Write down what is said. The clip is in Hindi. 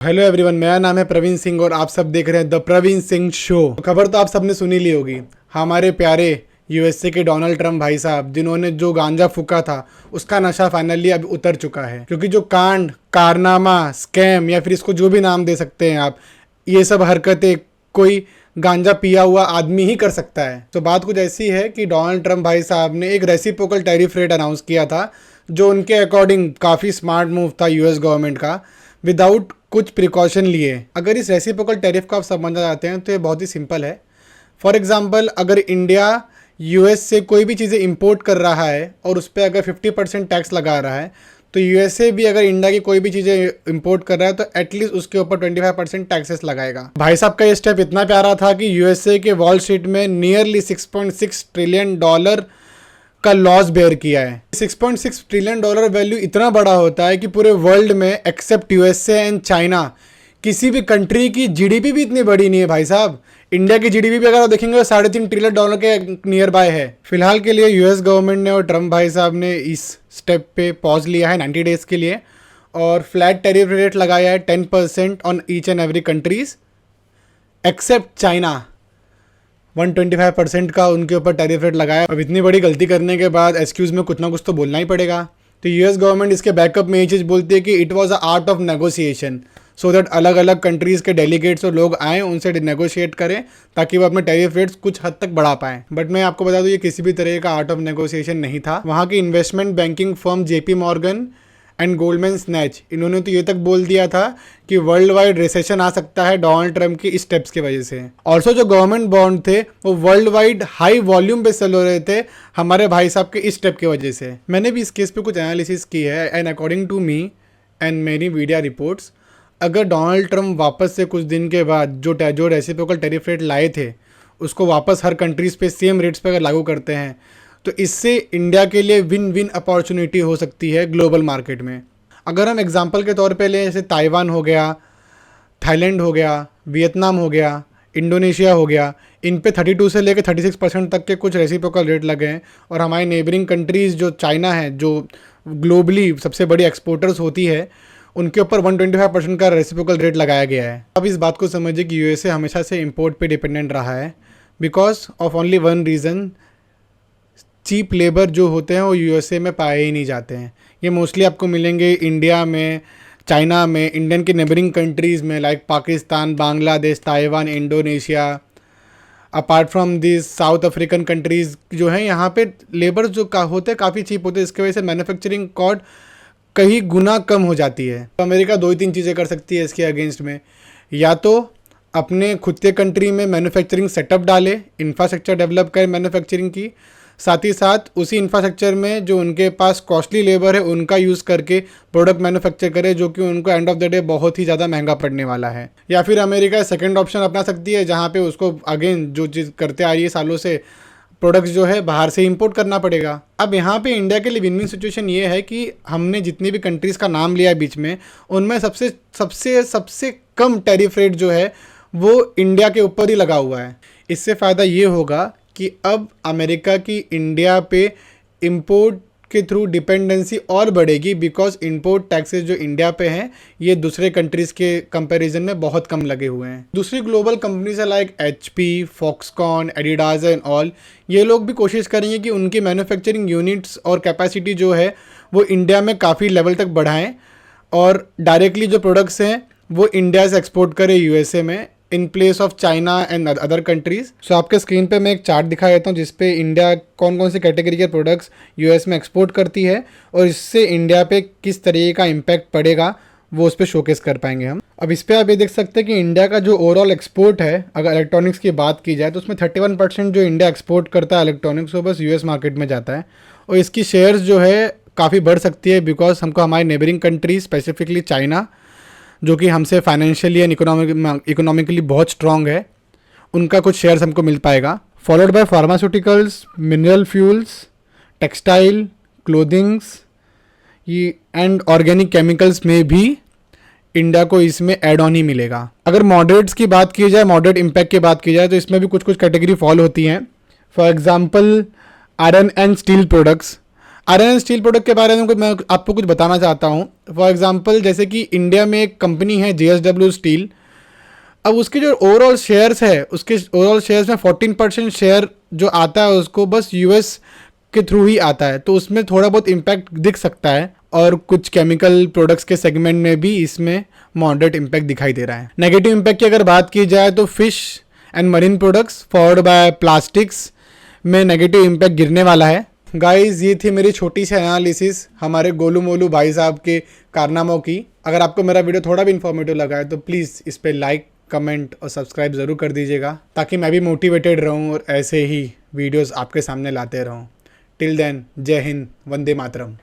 हेलो एवरीवन, मेरा नाम है प्रवीण सिंह और आप सब देख रहे हैं द प्रवीण सिंह शो। खबर तो आप सबने सुनी ली होगी। हमारे प्यारे यूएसए के डोनाल्ड ट्रम्प भाई साहब, जिन्होंने जो गांजा फूका था उसका नशा फाइनली अब उतर चुका है। क्योंकि जो कांड, कारनामा, स्कैम या फिर इसको जो भी नाम दे सकते हैं आप, ये सब हरकतें कोई गांजा पिया हुआ आदमी ही कर सकता है। तो बात कुछ ऐसी है कि डोनाल्ड ट्रम्प भाई साहब ने एक रेसिप्रोकल टैरिफ रेट अनाउंस किया था, जो उनके अकॉर्डिंग काफ़ी स्मार्ट मूव था यूएस गवर्नमेंट का, विदाउट कुछ प्रिकॉशन लिए। अगर इस रेसिप्रोकल टैरिफ को आप समझना चाहते हैं तो ये बहुत ही सिंपल है। फॉर एग्जांपल, अगर इंडिया यूएस से कोई भी चीज़ें इंपोर्ट कर रहा है और उस पर अगर 50% टैक्स लगा रहा है, तो यूएसए भी अगर इंडिया की कोई भी चीज़ें इंपोर्ट कर रहा है तो एटलीस्ट उसके ऊपर 25% टैक्सेस लगाएगा। भाई साहब का ये स्टेप इतना प्यारा था कि यूएसए के वॉल स्ट्रीट में नियरली $6.6 ट्रिलियन का लॉस बेयर किया है। $6.6 ट्रिलियन वैल्यू इतना बड़ा होता है कि पूरे वर्ल्ड में एक्सेप्ट यूएसए एंड चाइना किसी भी कंट्री की जीडीपी भी इतनी बड़ी नहीं है भाई साहब। इंडिया की जीडीपी भी अगर आप देखेंगे तो $3.5 ट्रिलियन के नियर बाय है। फिलहाल के लिए यूएस गवर्नमेंट ने और ट्रम्प भाई साहब ने इस स्टेप पे पॉज लिया है 90 डेज के लिए और फ्लैट टैरिफ रेट लगाया है 10% on each and every countries accept China. 125% का उनके ऊपर टैरिफ रेट लगाया। अब इतनी बड़ी गलती करने के बाद एक्सक्यूज़ में कुछ ना कुछ तो बोलना ही पड़ेगा। तो यूएस गवर्नमेंट इसके बैकअप में ये चीज़ बोलती है कि it was a art of negotiation, so that अलग अलग कंट्रीज़ के डेलीगेट्स और लोग आएँ, उनसे नेगोशिएट करें ताकि वो अपने टैरिफ रेट्स कुछ हद तक बढ़ा पाएँ। बट मैं आपको बता दूँ, ये किसी भी तरह का आर्ट ऑफ नेगोशिएशन नहीं था। वहाँ की investment banking firm JP Morgan and Goldman snatch, इन्होंने तो ये तक बोल दिया था कि वर्ल्ड वाइड रिसेशन आ सकता है डोनाल्ड ट्रम्प की स्टेप्स की वजह से। ऑल्सो जो गवर्नमेंट बॉन्ड थे वो वर्ल्ड वाइड हाई वॉल्यूम पे सेल हो रहे थे हमारे भाई साहब के इस स्टेप की वजह से। मैंने भी इस केस पे कुछ एनालिसिस की है and according to me and मेरी मीडिया रिपोर्ट्स, अगर डोनाल्ड ट्रम्प वापस से कुछ दिन के बाद जो रेसिप्रोकल टैरिफ रेट लाए थे उसको वापस हर कंट्रीज़ पे सेम रेट्स पे अगर लागू करते हैं तो इससे इंडिया के लिए विन विन अपॉर्चुनिटी हो सकती है ग्लोबल मार्केट में। अगर हम एग्जांपल के तौर पे लें, जैसे ताइवान हो गया, थाईलैंड हो गया, वियतनाम हो गया, इंडोनेशिया हो गया, इन पे 32 से लेकर 36% तक के कुछ रेसिप्रोकल रेट लगे हैं। और हमारी नेबरिंग कंट्रीज़ जो चाइना है, जो ग्लोबली सबसे बड़ी एक्सपोर्टर्स होती है, उनके ऊपर 125% का रेसिप्रोकल रेट लगाया गया है। अब इस बात को समझिए कि यूएसए हमेशा से इम्पोर्ट पे डिपेंडेंट रहा है because of only one reason, cheap labour जो होते हैं वो यूएसए में पाए ही नहीं जाते हैं। ये मोस्टली आपको मिलेंगे इंडिया में, चाइना में, इंडियन के नेबरिंग कंट्रीज़ में like Pakistan, Bangladesh, Taiwan, Indonesia. Apart from this south African countries जो हैं, यहाँ पे लेबर जो होते हैं काफ़ी चीप होते हैं। इसकी वजह से मैन्युफैक्चरिंग कॉस्ट कहीं गुना कम हो जाती है। तो अमेरिका 2 ही 3 चीज़ें कर सकती है इसके अगेंस्ट में, या तो अपने खुद के कंट्री में मैन्युफैक्चरिंग सेटअप डाले, इंफ्रास्ट्रक्चर डेवलप करे मैन्युफैक्चरिंग की, साथ ही साथ उसी इंफ्रास्ट्रक्चर में जो उनके पास कॉस्टली लेबर है उनका यूज़ करके प्रोडक्ट मैन्युफैक्चर करे, जो कि उनको एंड ऑफ द डे बहुत ही ज़्यादा महंगा पड़ने वाला है। या फिर अमेरिका सेकंड ऑप्शन अपना सकती है, जहाँ पे उसको अगेन जो चीज़ करते आ रही है सालों से, प्रोडक्ट्स जो है बाहर से इंपोर्ट करना पड़ेगा। अब यहाँ पे इंडिया के लिए विन विन सिचुएशन ये है कि हमने जितनी भी कंट्रीज़ का नाम लिया बीच में, उनमें सबसे सबसे सबसे कम टैरिफ रेट जो है वो इंडिया के ऊपर ही लगा हुआ है। इससे फ़ायदा ये होगा कि अब अमेरिका की इंडिया पे इंपोर्ट के थ्रू डिपेंडेंसी और बढ़ेगी, बिकॉज इंपोर्ट टैक्सेस जो इंडिया पे हैं ये दूसरे कंट्रीज़ के कंपैरिजन में बहुत कम लगे हुए हैं। दूसरी global companies like HP, Foxconn, Adidas and all, ये लोग भी कोशिश करेंगे कि उनकी मैन्युफैक्चरिंग यूनिट्स और कैपेसिटी जो है वो इंडिया में काफ़ी लेवल तक बढ़ाएँ और डायरेक्टली जो प्रोडक्ट्स हैं वो इंडिया से एक्सपोर्ट करें यूएसए में, in place of China and other countries. So आपके स्क्रीन पे मैं एक चार्ट दिखा देता हूँ जिसपे इंडिया कौन कौन से कैटेगरी के प्रोडक्ट्स यूएस में एक्सपोर्ट करती है और इससे इंडिया पे किस तरीके का इम्पैक्ट पड़ेगा वो उस पर शोकेस कर पाएंगे हम। अब इस पर आप ये देख सकते हैं कि इंडिया का जो ओवरऑल एक्सपोर्ट है, अगर इलेक्ट्रॉनिक्स की बात की जाए तो उसमें 31% जो इंडिया एक्सपोर्ट करता है इलेक्ट्रॉनिक्स वो बस यूएस मार्केट में जाता है। और इसकी शेयर्स जो है काफ़ी बढ़ सकती है बिकॉज हमको हमारी नेबरिंग कंट्री स्पेसिफिकली चाइना, जो कि हमसे फाइनेंशियली एंड इकोनॉमिकली बहुत स्ट्रॉन्ग है, उनका कुछ शेयर्स हमको मिल पाएगा। Followed by pharmaceuticals, mineral fuels, textile, clothings ये एंड ऑर्गेनिक केमिकल्स में भी इंडिया को इसमें एड ऑन ही मिलेगा। अगर मॉडरेट्स की बात की जाए, मॉडरेट इम्पैक्ट की बात की जाए, तो इसमें भी कुछ कुछ कैटेगरी फॉल होती हैं। For example iron and steel products. Iron and steel product के बारे में मैं आपको कुछ बताना चाहता हूँ। फॉर एग्जांपल जैसे कि इंडिया में एक कंपनी है JSW स्टील। अब उसके जो ओवरऑल शेयर्स है, उसके ओवरऑल शेयर्स में 14% शेयर जो आता है उसको बस US के थ्रू ही आता है, तो उसमें थोड़ा बहुत इम्पैक्ट दिख सकता है। और कुछ केमिकल प्रोडक्ट्स के सेगमेंट में भी इसमें मॉडरेट इम्पैक्ट दिखाई दे रहा है। नेगेटिव इम्पैक्ट की अगर बात की जाए तो fish and marine products followed by plastics में नेगेटिव इम्पैक्ट गिरने वाला है। गाइस, ये थी मेरी छोटी सी एनालिसिस हमारे गोलू मोलू भाई साहब के कारनामों की। अगर आपको मेरा वीडियो थोड़ा भी इन्फॉर्मेटिव लगा है तो प्लीज़ इस पर लाइक, कमेंट और सब्सक्राइब ज़रूर कर दीजिएगा, ताकि मैं भी मोटिवेटेड रहूँ और ऐसे ही वीडियोस आपके सामने लाते रहूँ। टिल देन, जय हिंद, वंदे मातरम।